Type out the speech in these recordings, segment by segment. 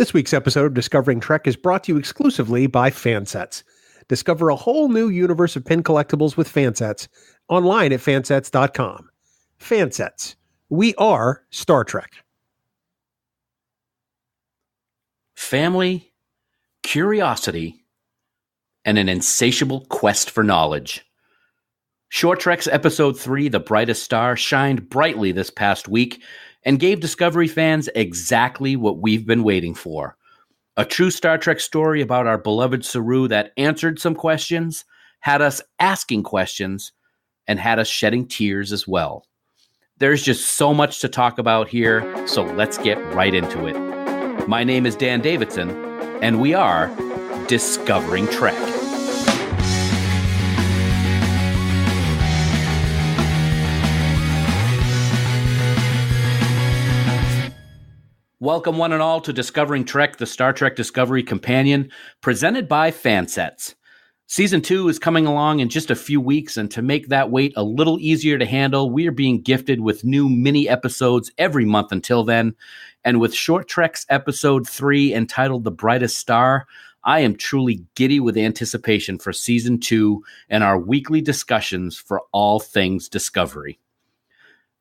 This week's episode of Discovering Trek is brought to you exclusively by Fansets. Discover a whole new universe of pin collectibles with Fansets online at fansets.com. Fansets. We are Star Trek. Family, curiosity, and an insatiable quest for knowledge. Short Trek's Episode 3, The Brightest Star, shined brightly this past week and gave Discovery fans exactly what we've been waiting for. A true Star Trek story about our beloved Saru that answered some questions, had us asking questions, and had us shedding tears as well. There's just so much to talk about here, so let's get right into it. My name is Dan Davidson, and we are Discovering Trek. Welcome one and all to Discovering Trek, the Star Trek Discovery Companion, presented by Fansets. Season 2 is coming along in just a few weeks, and to make that wait a little easier to handle, we are being gifted with new mini episodes every month until then. And with Short Trek's Episode 3 entitled The Brightest Star, I am truly giddy with anticipation for Season 2 and our weekly discussions for all things Discovery.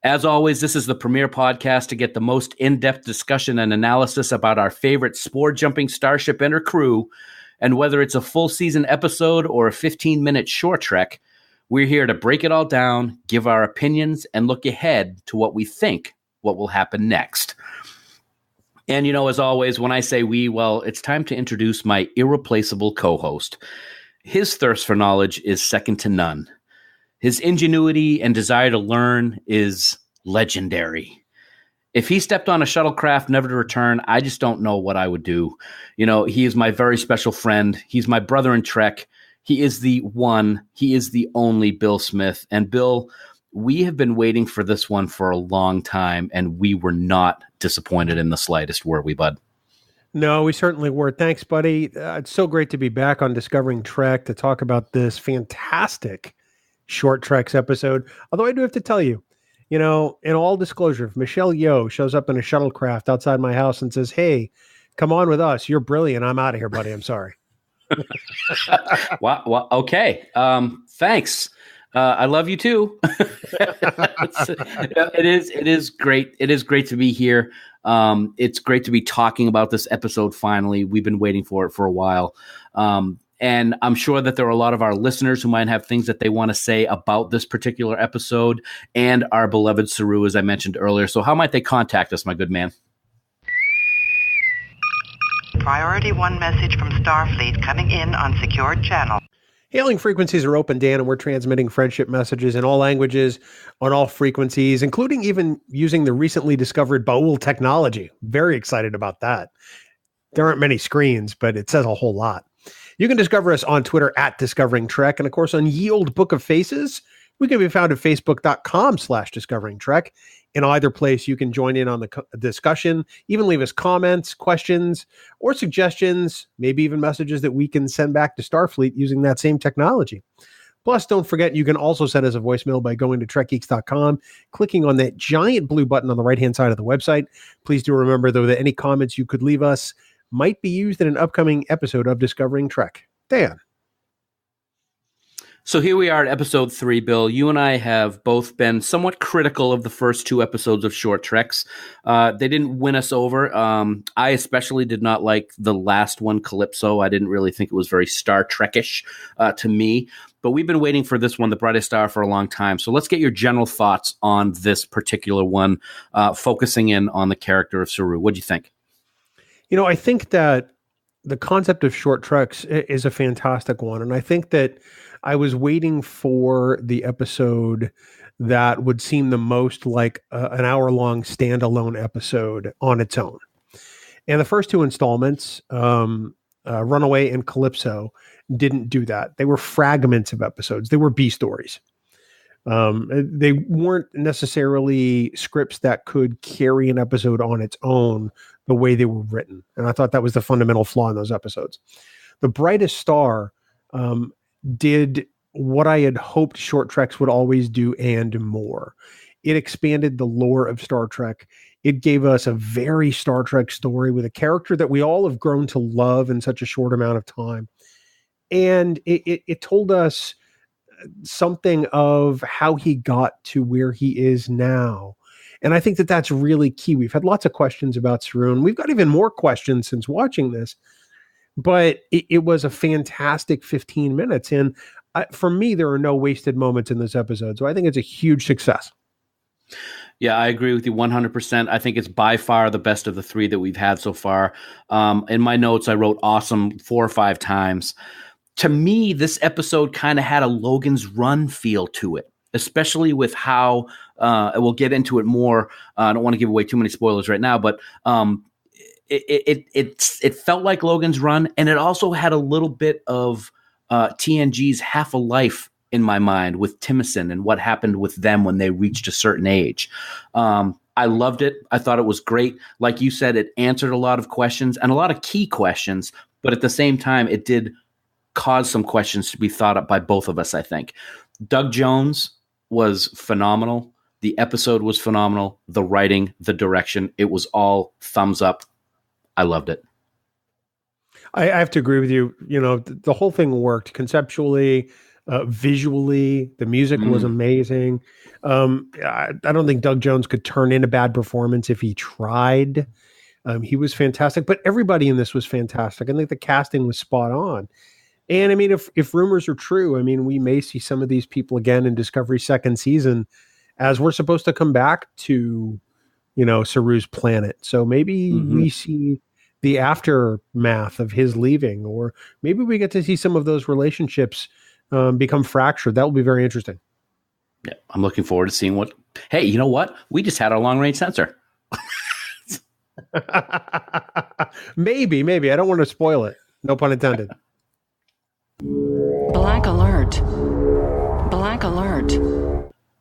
As always, this is the premier podcast to get the most in-depth discussion and analysis about our favorite spore-jumping starship and her crew. And whether it's a full season episode or a 15-minute short trek, we're here to break it all down, give our opinions, and look ahead to what we think what will happen next. And, as always, when I say we, well, it's time to introduce my irreplaceable co-host. His thirst for knowledge is second to none. His ingenuity and desire to learn is legendary. If he stepped on a shuttlecraft never to return, I just don't know what I would do. He is my very special friend. He's my brother in Trek. He is the one, he is the only Bill Smith. And Bill, we have been waiting for this one for a long time, and we were not disappointed in the slightest, were we, bud? No, we certainly were. Thanks, buddy. It's so great to be back on Discovering Trek to talk about this fantastic Short Trek's episode. Although I do have to tell you, in all disclosure, if Michelle Yeoh shows up in a shuttlecraft outside my house and says, "Hey, come on with us. You're brilliant. I'm out of here, buddy. I'm sorry." Well, okay. Thanks. I love you too. It is great. It is great to be here. It's great to be talking about this episode finally. We've been waiting for it for a while. And I'm sure that there are a lot of our listeners who might have things that they want to say about this particular episode and our beloved Saru, as I mentioned earlier. So how might they contact us, my good man? Priority 1 message from Starfleet coming in on secured channel. Hailing frequencies are open, Dan, and we're transmitting friendship messages in all languages, on all frequencies, including even using the recently discovered Baul technology. Very excited about that. There aren't many screens, but it says a whole lot. You can discover us on Twitter at Discovering Trek, and of course on Ye Olde Book of Faces. We can be found at facebook.com/Discovering Trek. In either place, you can join in on the discussion, even leave us comments, questions, or suggestions, maybe even messages that we can send back to Starfleet using that same technology. Plus, don't forget, you can also send us a voicemail by going to trekgeeks.com, clicking on that giant blue button on the right-hand side of the website. Please do remember, though, that any comments you could leave us might be used in an upcoming episode of Discovering Trek. Dan. So here we are at episode 3, Bill. You and I have both been somewhat critical of the first 2 episodes of Short Treks. They didn't win us over. I especially did not like the last one, Calypso. I didn't really think it was very Star Trek-ish to me. But we've been waiting for this one, The Brightest Star, for a long time. So let's get your general thoughts on this particular one, focusing in on the character of Saru. What do you think? I think that the concept of short treks is a fantastic one. And I think that I was waiting for the episode that would seem the most like an hour-long standalone episode on its own. And the first 2 installments, Runaway and Calypso, didn't do that. They were fragments of episodes. They were B stories. They weren't necessarily scripts that could carry an episode on its own the way they were written. And I thought that was the fundamental flaw in those episodes. The Brightest Star did what I had hoped short treks would always do and more. it expanded the lore of Star Trek. It gave us a very Star Trek story with a character that we all have grown to love in such a short amount of time. And it told us something of how he got to where he is now. And I think that that's really key. We've had lots of questions about Saru, and we've got even more questions since watching this. But it was a fantastic 15 minutes. And for me, there are no wasted moments in this episode. So I think it's a huge success. Yeah, I agree with you 100%. I think it's by far the best of the three that we've had so far. In my notes, I wrote awesome 4 or 5 times. To me, this episode kind of had a Logan's Run feel to it, especially with how we'll get into it more. I don't want to give away too many spoilers right now, but it felt like Logan's Run, and it also had a little bit of TNG's Half a Life in my mind with Timothy and what happened with them when they reached a certain age. I loved it. I thought it was great. Like you said, it answered a lot of questions and a lot of key questions, but at the same time, it did cause some questions to be thought up by both of us, I think. Doug Jones was phenomenal. The episode was phenomenal. The writing, the direction, it was all thumbs up. I loved it. I have to agree with you. You know, the whole thing worked conceptually, visually. The music was amazing. I don't think Doug Jones could turn in a bad performance if he tried. He was fantastic, but everybody in this was fantastic. I think the casting was spot on. And I mean, if rumors are true, I mean, we may see some of these people again in Discovery's second season, as we're supposed to come back to, you know, Saru's planet. So maybe we see the aftermath of his leaving, or maybe we get to see some of those relationships become fractured. That will be very interesting. Yeah, I'm looking forward to seeing what. Hey, you know what? We just had our long range sensor. Maybe. I don't want to spoil it. No pun intended. Black alert. Black alert.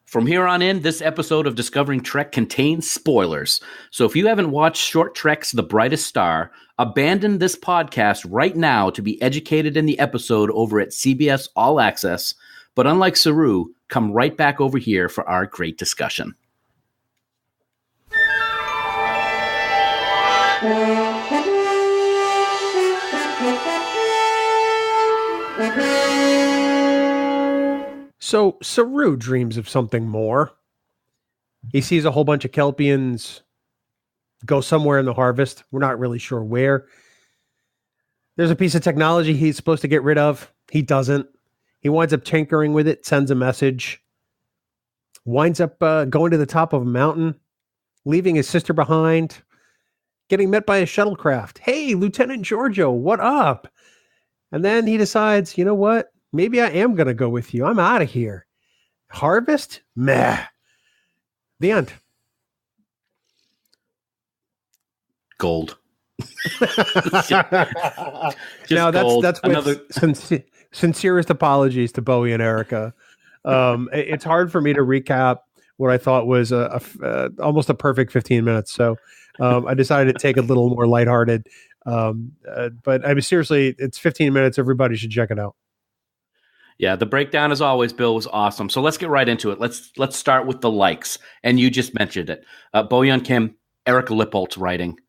From here on in, this episode of Discovering Trek contains spoilers. So if you haven't watched Short Trek's The Brightest Star, abandon this podcast right now to be educated in the episode over at CBS All Access. But unlike Saru, come right back over here for our great discussion. So Saru dreams of something more. He sees a whole bunch of Kelpians go somewhere in the harvest. We're not really sure where. There's a piece of technology he's supposed to get rid of. He doesn't. He winds up tinkering with it, sends a message, winds up going to the top of a mountain, leaving his sister behind, getting met by a shuttlecraft. Hey, Lieutenant Giorgio, what up? And then he decides, you know what? Maybe I am going to go with you. I'm out of here. Harvest? Meh. The end. Gold. Now gold. that's with sincerest apologies to Bo and Erika. It's hard for me to recap what I thought was almost a perfect 15 minutes. So I decided to take a little more lighthearted. But I mean, seriously, it's 15 minutes. Everybody should check it out. Yeah, the breakdown, as always, Bill, was awesome. So let's get right into it. Let's start with the likes. And you just mentioned it. Bo Yeon Kim, Erika Lippoldt's writing.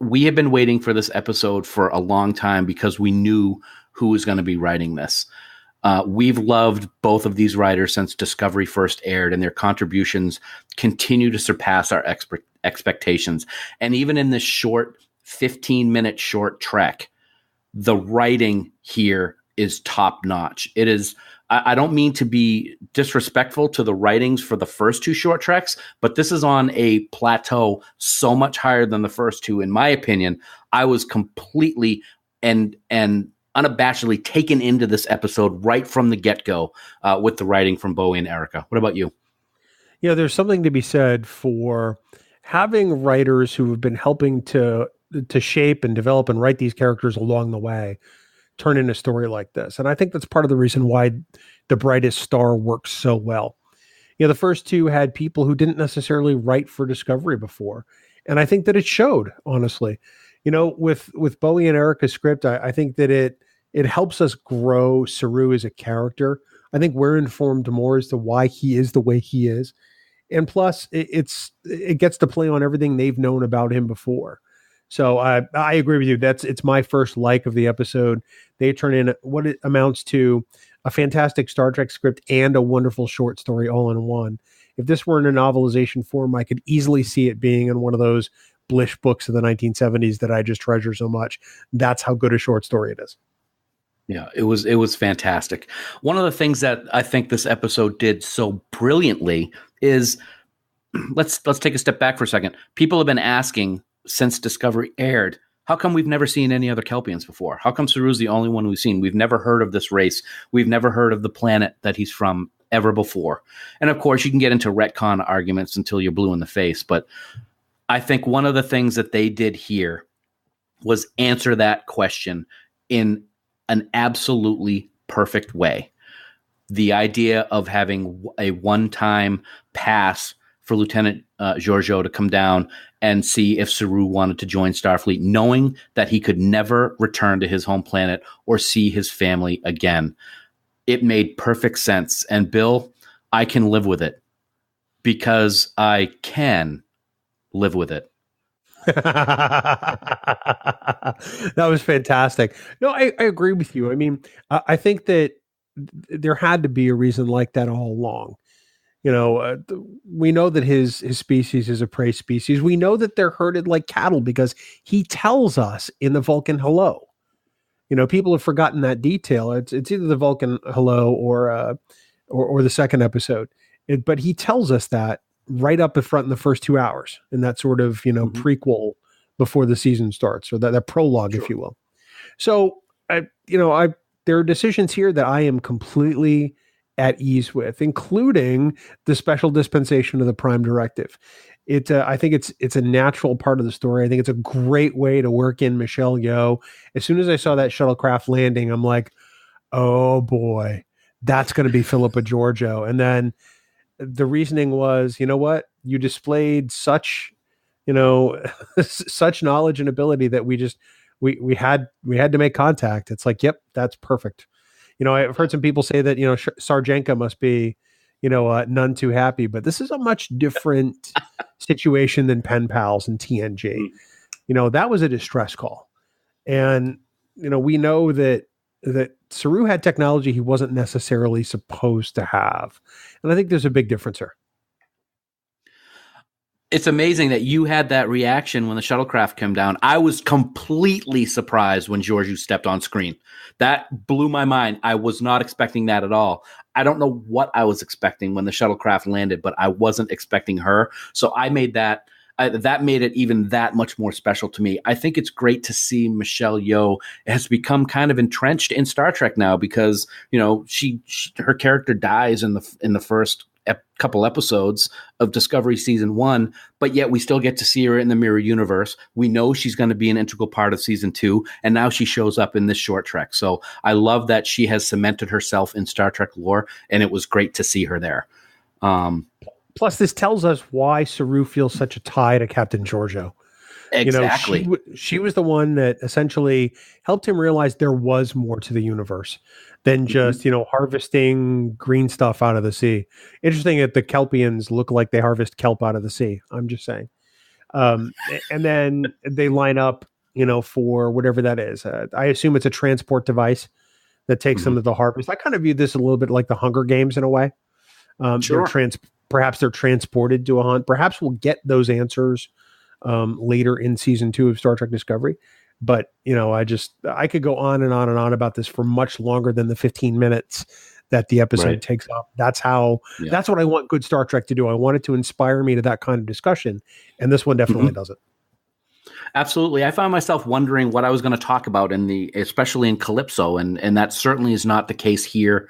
We have been waiting for this episode for a long time because we knew who was going to be writing this. We've loved both of these writers since Discovery first aired, and their contributions continue to surpass our expectations. And even in this short 15-minute short Trek, the writing here is top notch. It is. I don't mean to be disrespectful to the writings for the first 2 short Treks, but this is on a plateau so much higher than the first 2. In my opinion, I was completely and unabashedly taken into this episode right from the get-go with the writing from Bo and Erika. What about you? Yeah, there's something to be said for having writers who have been helping to shape and develop and write these characters along the way turn in a story like this. And I think that's part of the reason why The Brightest Star works so well. You know, the first 2 had people who didn't necessarily write for Discovery before. And I think that it showed, honestly. You know, with Bowie and Erika's script, I think that it helps us grow Saru as a character. I think we're informed more as to why he is the way he is. And plus, it gets to play on everything they've known about him before. So I agree with you. It's my first like of the episode. They turn in what it amounts to a fantastic Star Trek script and a wonderful short story all in one. If this were in a novelization form, I could easily see it being in one of those Blish books of the 1970s that I just treasure so much. That's how good a short story it is. Yeah, it was fantastic. One of the things that I think this episode did so brilliantly is let's take a step back for a second. People have been asking since Discovery aired, how come we've never seen any other Kelpians before? How come Saru's the only one we've seen? We've never heard of this race. We've never heard of the planet that he's from ever before. And of course, you can get into retcon arguments until you're blue in the face. But I think one of the things that they did here was answer that question in an absolutely perfect way. The idea of having a one-time pass for Lieutenant Georgiou to come down and see if Saru wanted to join Starfleet, knowing that he could never return to his home planet or see his family again. It made perfect sense. And Bill, I can live with it because I can live with it. That was fantastic. No, I agree with you. I mean, I think that there had to be a reason like that all along. You know, we know that his species is a prey species. We know that they're herded like cattle because he tells us in the Vulcan hello. You know, people have forgotten that detail. It's either the Vulcan hello or the second episode. But he tells us that right up in front in the first 2 hours in that sort of, prequel before the season starts, or that prologue, if you will. So, there are decisions here that I am completely at ease with, including the special dispensation of the Prime Directive. I think it's a natural part of the story. I think it's a great way to work in Michelle Yeoh. As soon as I saw that shuttlecraft landing, I'm like, oh boy, that's going to be Philippa Georgiou. And then the reasoning was, you know what? You displayed such, such knowledge and ability that we had to make contact. It's like, yep, that's perfect. I've heard some people say that, Sarjenka must be, none too happy, but this is a much different situation than pen pals and TNG. That was a distress call. And, we know that Saru had technology he wasn't necessarily supposed to have. And I think there's a big difference here. It's amazing that you had that reaction when the shuttlecraft came down. I was completely surprised when Georgiou stepped on screen. That blew my mind. I was not expecting that at all. I don't know what I was expecting when the shuttlecraft landed, but I wasn't expecting her. So I made that made it even that much more special to me. I think it's great to see Michelle Yeoh has become kind of entrenched in Star Trek now because, her character dies in the first couple episodes of Discovery season 1, but yet we still get to see her in the Mirror Universe. We know she's going to be an integral part of season 2, and now she shows up in this short Trek. So I love that she has cemented herself in Star Trek lore, and it was great to see her there. Plus, this tells us why Saru feels such a tie to Captain Georgiou. Exactly. She was the one that essentially helped him realize there was more to the universe than just, harvesting green stuff out of the sea. Interesting that the Kelpians look like they harvest kelp out of the sea. I'm just saying. And then they line up, for whatever that is. I assume it's a transport device that takes them to the harvest. I kind of view this a little bit like the Hunger Games in a way. Sure. Perhaps they're transported to a hunt. Perhaps we'll get those answers later in season 2 of Star Trek Discovery. But, I could go on and on and on about this for much longer than the 15 minutes that the episode takes up. That's what I want good Star Trek to do. I want it to inspire me to that kind of discussion. And this one definitely does it. Absolutely. I found myself wondering what I was going to talk about especially in Calypso. And that certainly is not the case here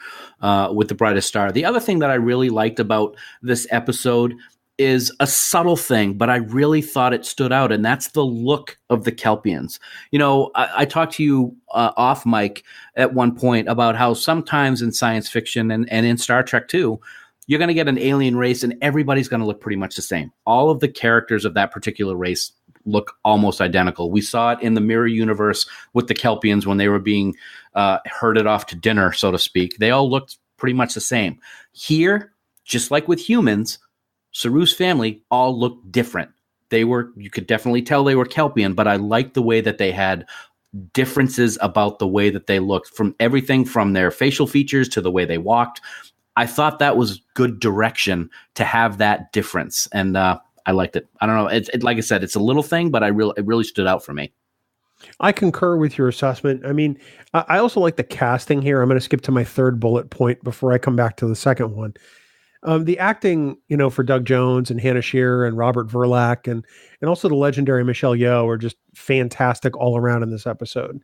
with the Brightest Star. The other thing that I really liked about this episode is a subtle thing, but I really thought it stood out, and that's the look of the Kelpians. I talked to you off mic at one point about how sometimes in science fiction and in Star Trek too, you're going to get an alien race and everybody's going to look pretty much the same. All of the characters of that particular race look almost identical. We saw it in the Mirror Universe with the Kelpians when they were being herded off to dinner, so to speak. They all looked pretty much the same. Here, just like with humans, Saru's family all looked different. You could definitely tell they were Kelpian, but I liked the way that they had differences about the way that they looked, from everything from their facial features to the way they walked. I thought that was good direction to have that difference. And I liked it. I don't know. It like I said, it's a little thing, but it really stood out for me. I concur with your assessment. I mean, I also like the casting here. I'm going to skip to my third bullet point before I come back to the second one. The acting, for Doug Jones and Hannah Shearer and Robert Verlack and also the legendary Michelle Yeoh are just fantastic all around in this episode.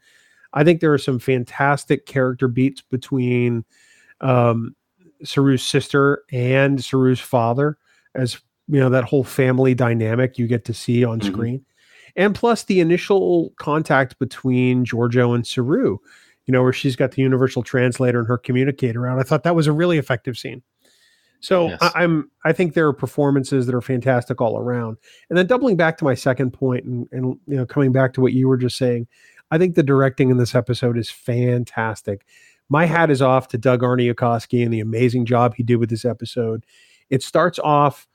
I think there are some fantastic character beats between Saru's sister and Saru's father, as that whole family dynamic you get to see on screen. And plus the initial contact between Giorgio and Saru, where she's got the universal translator and her communicator out. I thought that was a really effective scene. So yes. I think there are performances that are fantastic all around. And then doubling back to my second point and coming back to what you were just saying, I think the directing in this episode is fantastic. My hat is off to Doug Arniakowski and the amazing job he did with this episode. It starts off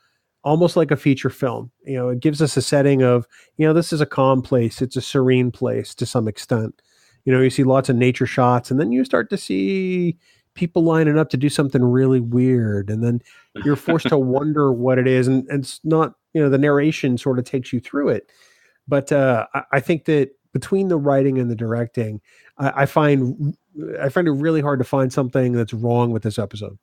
almost like a feature film. It gives us a setting of, this is a calm place. It's a serene place to some extent. You see lots of nature shots, and then you start to see people lining up to do something really weird. And then you're forced to wonder what it is. And it's not, the narration sort of takes you through it. But I think that between the writing and the directing, I find it really hard to find something that's wrong with this episode.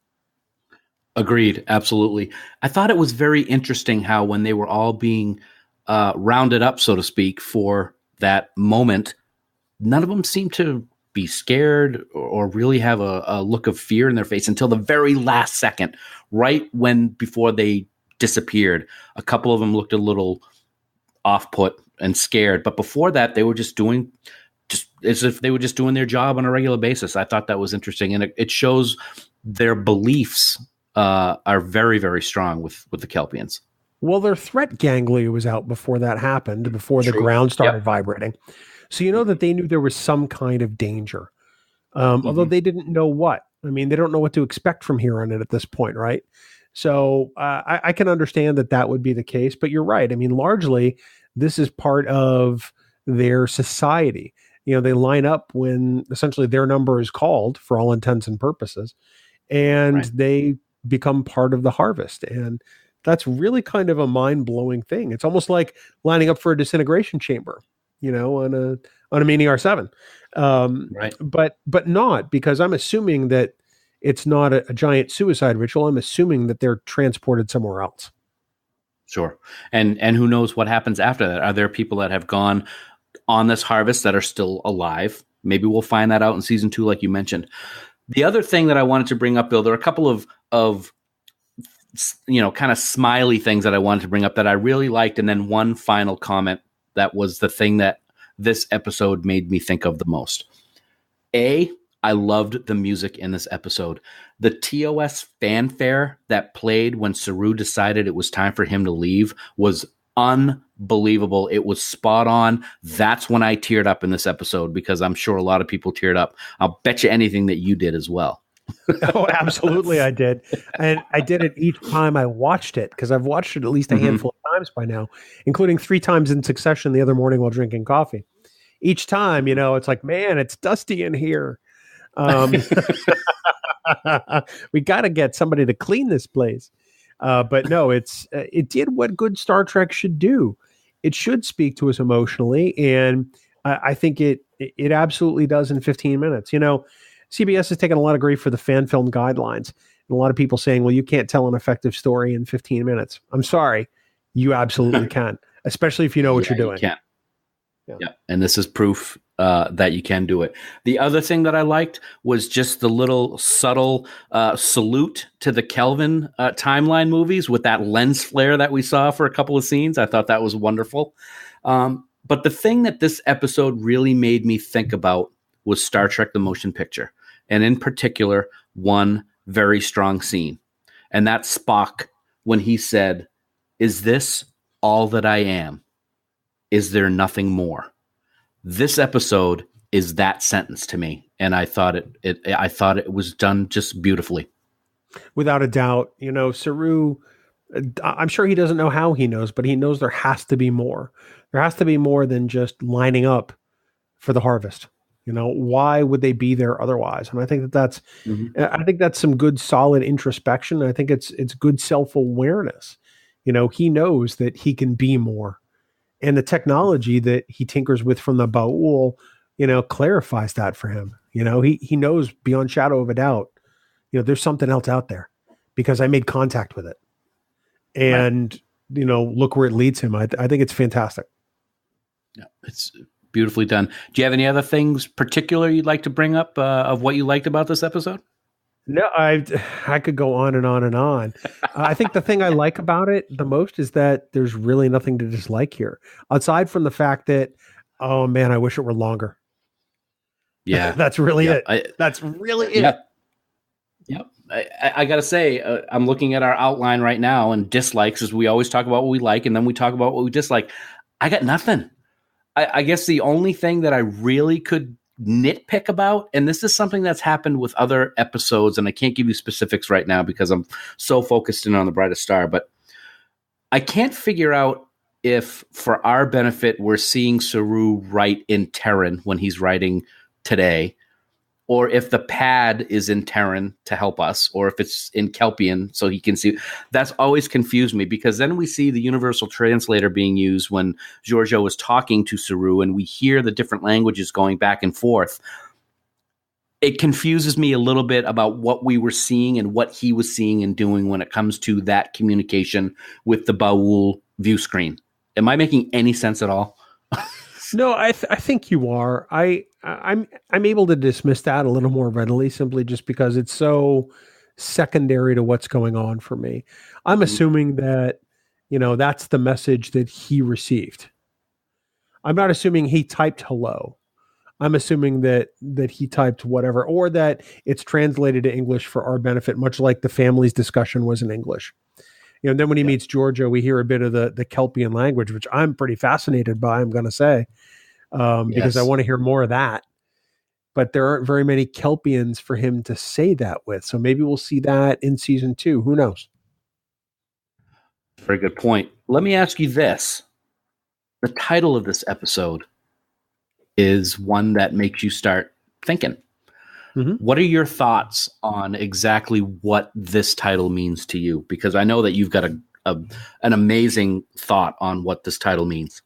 Agreed. Absolutely. I thought it was very interesting how when they were all being rounded up, so to speak, for that moment, none of them seemed to be scared or really have a look of fear in their face until the very last second, right before they disappeared. A couple of them looked a little off-put and scared, but before that, they were just as if they were just doing their job on a regular basis. I thought that was interesting, and it shows their beliefs are very, very strong with the Kelpians. Well, their threat ganglia was out before that happened, before the ground started vibrating. So that they knew there was some kind of danger, although they didn't know what. I mean, they don't know what to expect from here on in at this point, right? So I can understand that would be the case, but you're right. I mean, largely, this is part of their society. They line up when essentially their number is called for all intents and purposes, and they become part of the harvest. And that's really kind of a mind-blowing thing. It's almost like lining up for a disintegration chamber, on a Mini R7. But not, because I'm assuming that it's not a giant suicide ritual. I'm assuming that they're transported somewhere else. Sure. And who knows what happens after that? Are there people that have gone on this harvest that are still alive? Maybe we'll find that out in season 2, like you mentioned. The other thing that I wanted to bring up, Bill, there are a couple of kind of smiley things that I wanted to bring up that I really liked. And then one final comment that was the thing that this episode made me think of the most. I loved the music in this episode. The TOS fanfare that played when Saru decided it was time for him to leave was unbelievable. It was spot on. That's when I teared up in this episode, because I'm sure a lot of people teared up. I'll bet you anything that you did as well. Oh, absolutely I did. And I did it each time I watched it, because I've watched it at least a handful of times by now, including 3 times in succession the other morning while drinking coffee. Each time, it's like, man, it's dusty in here. We got to get somebody to clean this place. But no, it did what good Star Trek should do. It should speak to us emotionally, and I think it absolutely does in 15 minutes. CBS has taken a lot of grief for the fan film guidelines, and a lot of people saying, well, you can't tell an effective story in 15 minutes. I'm sorry, you absolutely can, especially if you know what you're doing. You can. Yeah. And this is proof that you can do it. The other thing that I liked was just the little subtle salute to the Kelvin timeline movies with that lens flare that we saw for a couple of scenes. I thought that was wonderful. But the thing that this episode really made me think about was Star Trek: The Motion Picture, and in particular, one very strong scene. And that's Spock when he said, "Is this all that I am? Is there nothing more?" This episode is that sentence to me, and I thought it was done just beautifully. Without a doubt, Saru I'm sure he doesn't know how he knows, but he knows there has to be more. There has to be more than just lining up for the harvest. Why would they be there otherwise? And I think I think that's some good, solid introspection. I think it's good self-awareness. He knows that he can be more, and the technology that he tinkers with from the Baul, clarifies that for him. He knows beyond shadow of a doubt, there's something else out there because I made contact with it. And, look where it leads him. I think it's fantastic. Yeah, it's beautifully done. Do you have any other things particular you'd like to bring up of what you liked about this episode? No, I could go on and on and on. I think the thing I like about it the most is that there's really nothing to dislike here, aside from the fact that, oh man, I wish it were longer. Yeah, that's really it. That's really it. Yep. I got to say, I'm looking at our outline right now, and dislikes, as we always talk about what we like, and then we talk about what we dislike. I got nothing. I guess the only thing that I really could nitpick about, and this is something that's happened with other episodes, and I can't give you specifics right now because I'm so focused in on the Brightest Star, but I can't figure out if, for our benefit, we're seeing Saru write in Terran when he's writing today, or if the pad is in Terran to help us, or if it's in Kelpian so he can see. That's always confused me, because then we see the universal translator being used when Giorgio is talking to Saru, and we hear the different languages going back and forth. It confuses me a little bit about what we were seeing and what he was seeing and doing when it comes to that communication with the Baul view screen. Am I making any sense at all? No, I think you are. I'm able to dismiss that a little more readily, simply just because it's so secondary to what's going on for me. I'm assuming that, that's the message that he received. I'm not assuming he typed hello. I'm assuming that he typed whatever, or that it's translated to English for our benefit, much like the family's discussion was in English. And then when he meets Giorgio, we hear a bit of the Kelpian language, which I'm pretty fascinated by, I'm going to say, because I want to hear more of that. But there aren't very many Kelpians for him to say that with. So maybe we'll see that in season 2. Who knows? Very good point. Let me ask you this. The title of this episode is one that makes you start thinking. What are your thoughts on exactly what this title means to you? Because I know that you've got an amazing thought on what this title means.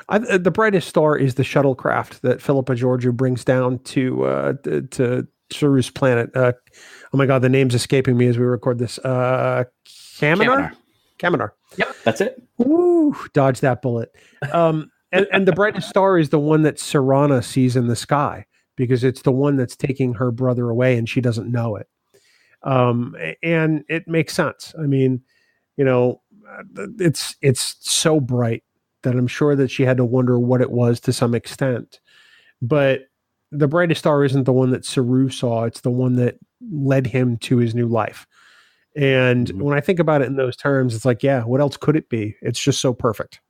The Brightest Star is the shuttlecraft that Philippa Georgiou brings down to Saru's planet. Oh my God, the name's escaping me as we record this. Kaminar? Yep, that's it. Woo, dodge that bullet. And the Brightest Star is the one that Sarana sees in the sky, because it's the one that's taking her brother away and she doesn't know it. And it makes sense. I mean, it's so bright that I'm sure that she had to wonder what it was to some extent. But the Brightest Star isn't the one that Saru saw. It's the one that led him to his new life. And when I think about it in those terms, it's like, yeah, what else could it be? It's just so perfect.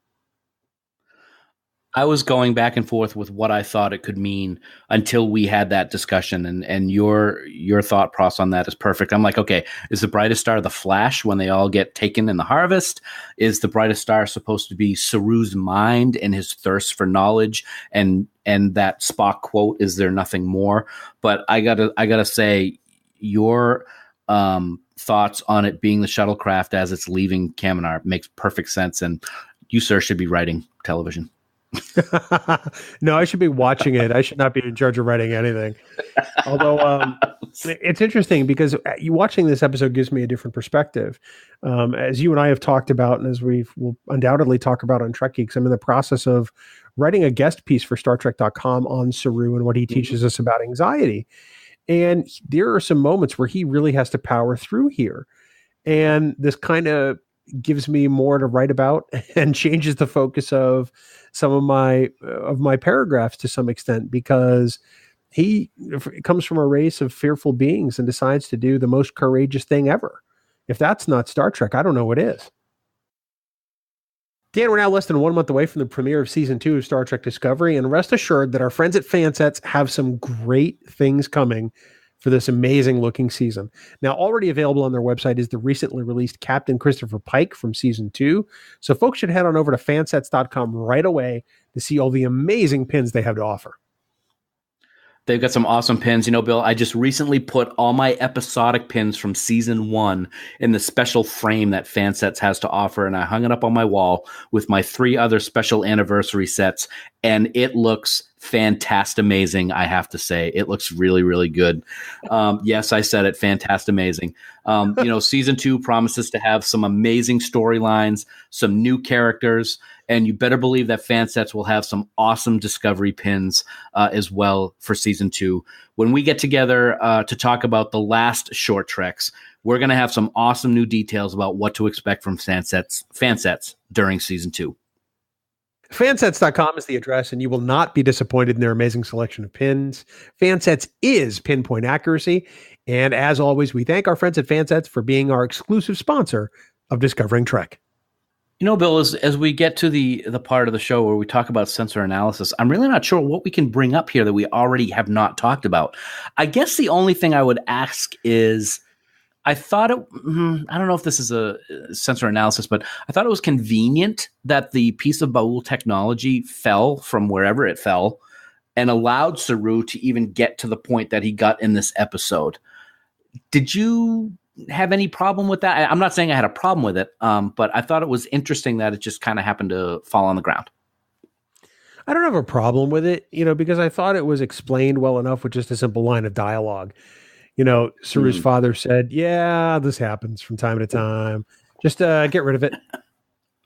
I was going back and forth with what I thought it could mean until we had that discussion, and your thought process on that is perfect. I'm like, okay, is the Brightest Star the Flash when they all get taken in the harvest? Is the Brightest Star supposed to be Saru's mind and his thirst for knowledge, and that Spock quote, "Is there nothing more?" But I gotta say, your thoughts on it being the shuttlecraft as it's leaving Kaminar makes perfect sense, and you, sir, should be writing television. No, I should be watching it. I should not be in charge of writing anything. Although it's interesting because you watching this episode gives me a different perspective. As you and I have talked about, and as we will undoubtedly talk about on Trek Geeks, I'm in the process of writing a guest piece for StarTrek.com on Saru and what he teaches us about anxiety. And there are some moments where he really has to power through here. And this kind of gives me more to write about and changes the focus of some of my paragraphs to some extent, because he comes from a race of fearful beings and decides to do the most courageous thing ever. If that's not Star Trek, I don't know what is. Dan, we're now less than 1 month away from the premiere of season 2 of Star Trek Discovery, and rest assured that our friends at Fansets have some great things coming for this amazing looking season. Now, already available on their website is the recently released Captain Christopher Pike from season 2. So folks should head on over to fansets.com right away to see all the amazing pins they have to offer. They've got some awesome pins. You know, Bill, I just recently put all my episodic pins from season 1 in the special frame that Fansets has to offer, and I hung it up on my wall with my 3 other special anniversary sets, and it looks fantastic amazing, I have to say. It looks really, really good. Yes, I said it, fantastic amazing. Season 2 promises to have some amazing storylines, some new characters, and you better believe that Fansets will have some awesome Discovery pins as well for season 2. When we get together to talk about the last short treks, we're going to have some awesome new details about what to expect from Fansets during season 2. Fansets.com is the address, and you will not be disappointed in their amazing selection of pins. Fansets is pinpoint accuracy. And as always, we thank our friends at Fansets for being our exclusive sponsor of Discovering Trek. You know, Bill, as we get to the part of the show where we talk about sensor analysis, I'm really not sure what we can bring up here that we already have not talked about. I guess the only thing I would ask is, I thought I don't know if this is a sensor analysis, but I thought it was convenient that the piece of Baul technology fell from wherever it fell and allowed Saru to even get to the point that he got in this episode. Did you have any problem with that? I'm not saying I had a problem with it, but I thought it was interesting that it just kind of happened to fall on the ground. I don't have a problem with it, because I thought it was explained well enough with just a simple line of dialogue. Saru's father said, yeah, this happens from time to time. Just get rid of it.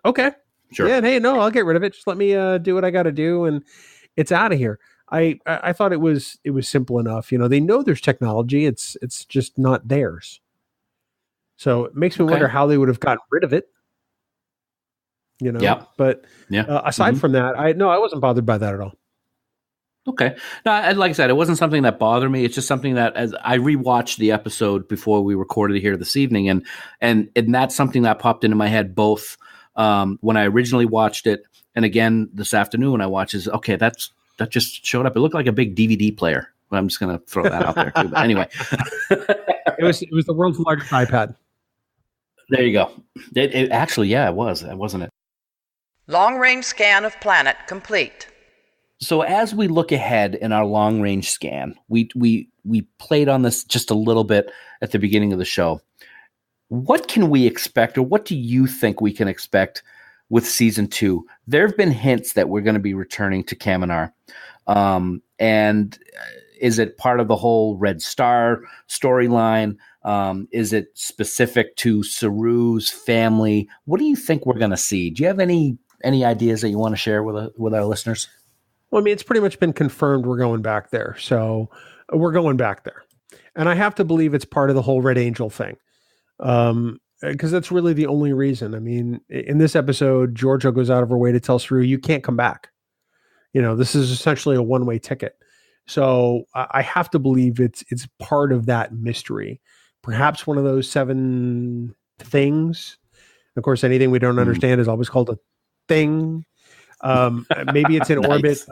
Okay. Sure. Yeah. Hey, no, I'll get rid of it. Just let me do what I got to do. And it's out of here. I thought it was simple enough. They know there's technology. It's just not theirs. So it makes me wonder how they would have gotten rid of it. Yeah. But aside from that, I wasn't bothered by that at all. Okay. No, like I said, it wasn't something that bothered me. It's just something that, as I rewatched the episode before we recorded it here this evening, and that's something that popped into my head both when I originally watched it and again this afternoon when I watched it. Okay, that just showed up. It looked like a big DVD player. But I'm just going to throw that out there too. But anyway, it was the world's largest iPad. There you go. It actually, it was, wasn't it? Long-range scan of planet complete. So as we look ahead in our long-range scan, we played on this just a little bit at the beginning of the show. What can we expect, or what do you think we can expect with season 2? There have been hints that we're going to be returning to Kaminar. And is it part of the whole Red Star storyline? Is it specific to Saru's family? What do you think we're going to see? Do you have any ideas that you want to share with our listeners? Well, I mean, it's pretty much been confirmed we're going back there. So we're going back there. And I have to believe it's part of the whole Red Angel thing. Because that's really the only reason. I mean, in this episode, Giorgio goes out of her way to tell Saru, you can't come back. This is essentially a one-way ticket. So I have to believe it's part of that mystery. Perhaps one of those 7 things. Of course, anything we don't understand is always called a thing. Maybe it's in Nice.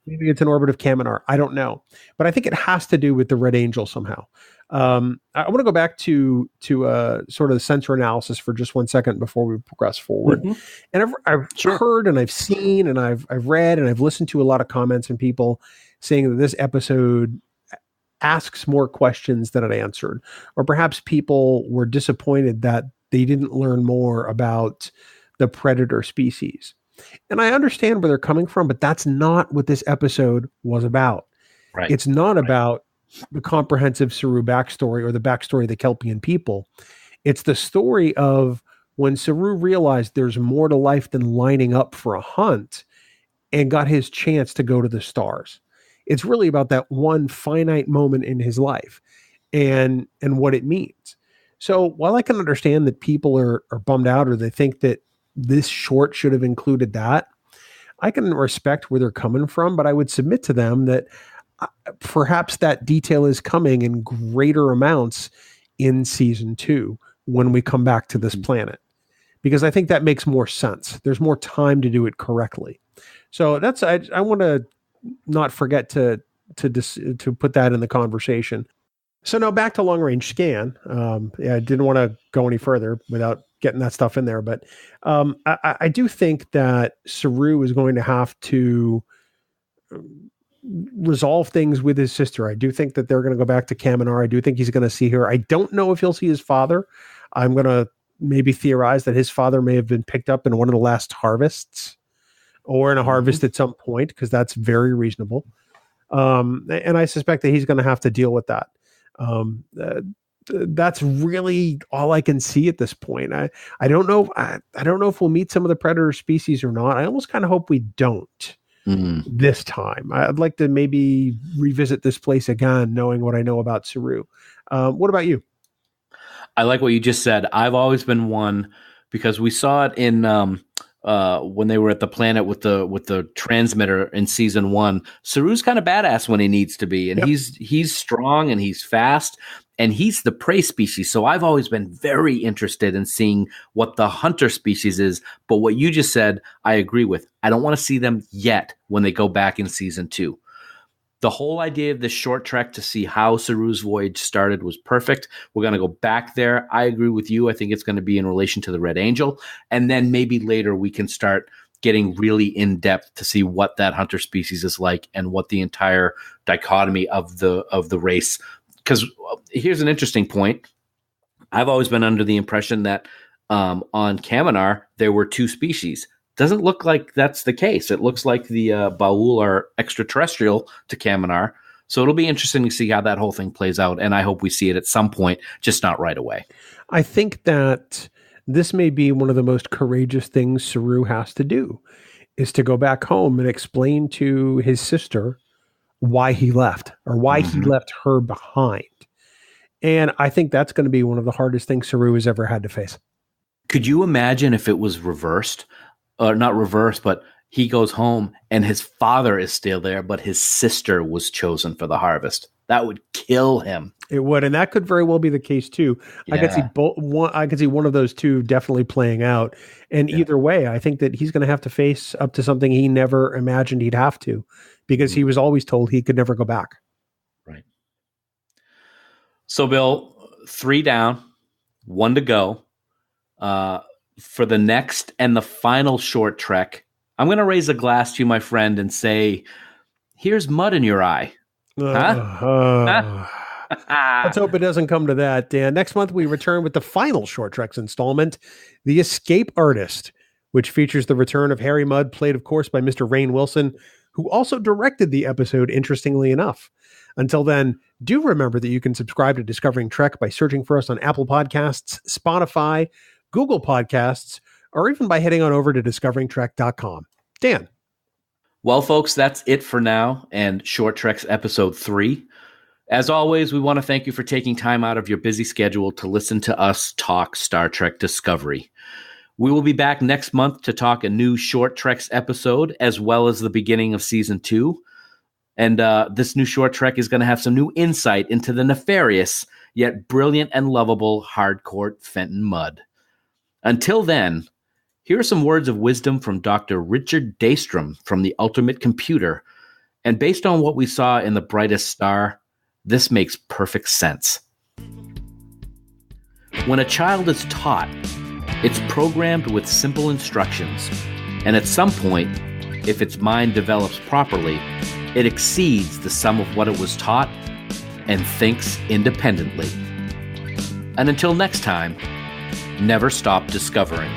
maybe it's an orbit of Kaminar. I don't know, but I think it has to do with the Red Angel somehow. I want to go back to sort of the sensor analysis for just 1 second before we progress forward. Mm-hmm. And I've heard and I've seen and I've read and I've listened to a lot of comments and people saying that this episode asks more questions than it answered, or perhaps people were disappointed that they didn't learn more about the predator species. And I understand where they're coming from, but that's not what this episode was about. Right. It's not about the comprehensive Saru backstory or the backstory of the Kelpian people. It's the story of when Saru realized there's more to life than lining up for a hunt and got his chance to go to the stars. It's really about that one finite moment in his life and what it means. So while I can understand that people are bummed out or they think that this short should have included that, I can respect where they're coming from, but I would submit to them that perhaps that detail is coming in greater amounts in season 2 when we come back to this planet, because I think that makes more sense. There's more time to do it correctly. So that's, I want to not forget to put that in the conversation. So now back to long range scan. I didn't want to go any further without getting that stuff in there, but I do think that Saru is going to have to resolve things with his sister. I do think that they're going to go back to Kaminar. I do think he's going to see her. I don't know if he'll see his father. I'm going to maybe theorize that his father may have been picked up in one of the last harvests or in a harvest at some point, because that's very reasonable. And I suspect that he's going to have to deal with that. That's really all I can see at this point. I don't know. I don't know if we'll meet some of the predator species or not. I almost kind of hope we don't this time. I'd like to maybe revisit this place again, knowing what I know about Saru. What about you? I like what you just said. I've always been one, because we saw it in when they were at the planet with the transmitter in season 1. Saru's kind of badass when he needs to be, and he's strong and he's fast, and he's the prey species. So I've always been very interested in seeing what the hunter species is. But what you just said, I agree with. I don't want to see them yet when they go back in season 2. The whole idea of this short trek to see how Saru's voyage started was perfect. We're going to go back there. I agree with you. I think it's going to be in relation to the Red Angel. And then maybe later we can start getting really in depth to see what that hunter species is like and what the entire dichotomy of the race. Because here's an interesting point. I've always been under the impression that on Kaminar, there were 2 species. Doesn't look like that's the case. It looks like the Baul are extraterrestrial to Kaminar. So it'll be interesting to see how that whole thing plays out. And I hope we see it at some point, just not right away. I think that this may be one of the most courageous things Saru has to do, is to go back home and explain to his sister why he left, or why he left her behind. And I think that's going to be one of the hardest things Saru has ever had to face. Could you imagine if it was reversed? Not reversed, but he goes home and his father is still there, but his sister was chosen for the harvest. That would kill him. It would, and that could very well be the case too. Yeah. I could see I could see one of those two definitely playing out. And either way, I think that he's going to have to face up to something he never imagined he'd have to, because he was always told he could never go back. Right. So, Bill, 3 down, 1 to go. For the next and the final short trek, I'm going to raise a glass to you, my friend, and say, here's mud in your eye. Let's hope it doesn't come to that. Next month, we return with the final short treks installment, The Escape Artist, which features the return of Harry Mudd, played, of course, by Mr. Rainn Wilson, who also directed the episode, interestingly enough. Until then, do remember that you can subscribe to Discovering Trek by searching for us on Apple Podcasts, Spotify, Google Podcasts, or even by heading on over to discoveringtrek.com. Dan. Well, folks, that's it for now and Short Trek's episode 3. As always, we want to thank you for taking time out of your busy schedule to listen to us talk Star Trek Discovery. We will be back next month to talk a new Short Treks episode, as well as the beginning of season 2. And this new Short Trek is going to have some new insight into the nefarious, yet brilliant and lovable Harcourt Fenton Mudd. Until then, here are some words of wisdom from Dr. Richard Daystrom from the Ultimate Computer. And based on what we saw in the Brightest Star, this makes perfect sense. When a child is taught, it's programmed with simple instructions. And at some point, if its mind develops properly, it exceeds the sum of what it was taught and thinks independently. And until next time, never stop discovering.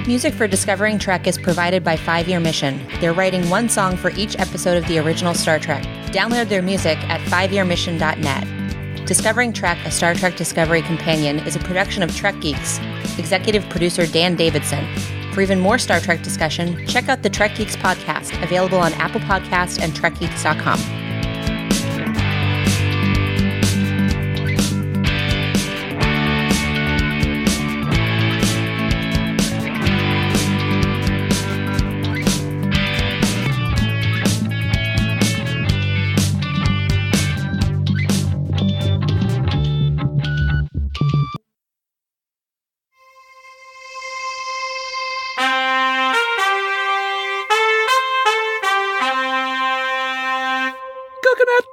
Music for Discovering Trek is provided by 5 Year Mission. They're writing 1 song for each episode of the original Star Trek. Download their music at 5yearmission.net. Discovering Trek, a Star Trek Discovery companion, is a production of Trek Geeks. Executive producer Dan Davidson. For even more Star Trek discussion, check out the Trek Geeks podcast, available on Apple Podcasts and TrekGeeks.com. Coconut!